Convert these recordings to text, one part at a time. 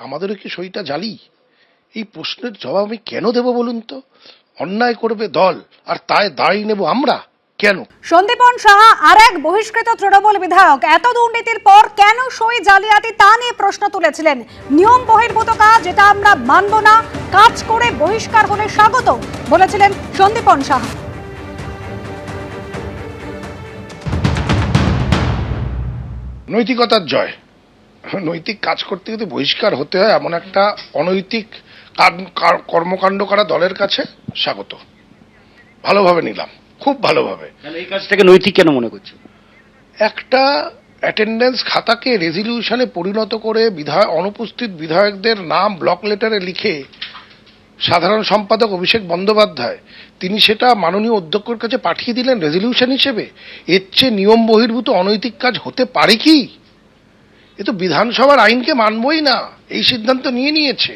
আমাদেরও কি সইটা জালি? এই প্রশ্নের জবাব আমি কেন দেব বলুন তো? অন্যায় করবে দল আর তাই দায়ী নেব আমরা কেন? সন্দীপন সাহা আর এক বহিষ্কৃত তৃণমূল বিধায়ক এত দুর্নীতির পর কেন সই জালিয়াতি তা নিয়ে প্রশ্ন তুলেছিলেন। নিয়ম বহির্ভূত কাজ, যেটা আমরা মানব না, কাজ করে বহিষ্কার হলে স্বাগত বলেছিলেন সন্দীপন সাহা। নৈতিকতার জয়। নৈতিক কাজ করতে যদি বহিষ্কার হতে হয় এমন একটা অনৈতিক কর্মকাণ্ড করা দলের কাছে স্বাগত। ভালোভাবে নিলাম, খুব ভালোভাবে। এই কাজটাকে নৈতিক কেন মনে করছে? একটা অ্যাটেন্ডেন্স খাতাকে রেজলিউশনে পরিণত করে অনুপস্থিত বিধায়কদের নাম ব্লক লেটারে লিখে সাধারণ সম্পাদক অভিষেক বন্দ্যোপাধ্যায় তিনি সেটা মাননীয় অধ্যক্ষের কাছে পাঠিয়ে দিলেন রেজলিউশন হিসেবে। এর চেয়ে নিয়ম বহির্ভূত অনৈতিক কাজ হতে পারে কি? এ তো বিধানসভার আইনকে মানবই না, এই সিদ্ধান্ত নিয়েছে।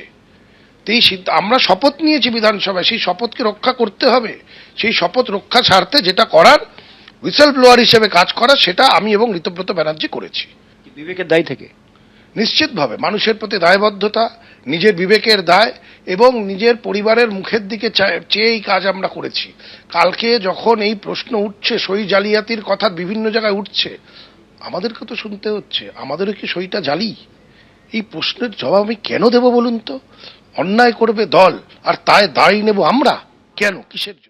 আমরা শপথ নিয়েছি বিধানসভায়, সেই শপথকে রক্ষা করতে হবে। সেই শপথ রক্ষা স্বার্থে যেটা করার, হুইসেল ব্লোয়ার হিসেবে কাজ করা, সেটা আমি এবং ঋতব্রত ব্যানার্জি করেছি। বিবেকের দায় থেকে নিশ্চিতভাবে মানুষের প্রতি দায়বদ্ধতা, নিজের বিবেকের দায় এবং নিজের পরিবারের মুখের দিকে চেয়ে এই কাজ আমরা করেছি। কালকে যখন এই প্রশ্ন উঠছে, সই জালিয়াতির কথা বিভিন্ন জায়গায় উঠছে, আমাদেরকে তো শুনতে হচ্ছে আমাদেরও কি সইটা জালি? এই প্রশ্নের জবাব আমি কেন দেব বলুন তো? অন্যায় করবে দল আর তাই দায়ী নেব আমরা কেন? কিসের জন্য?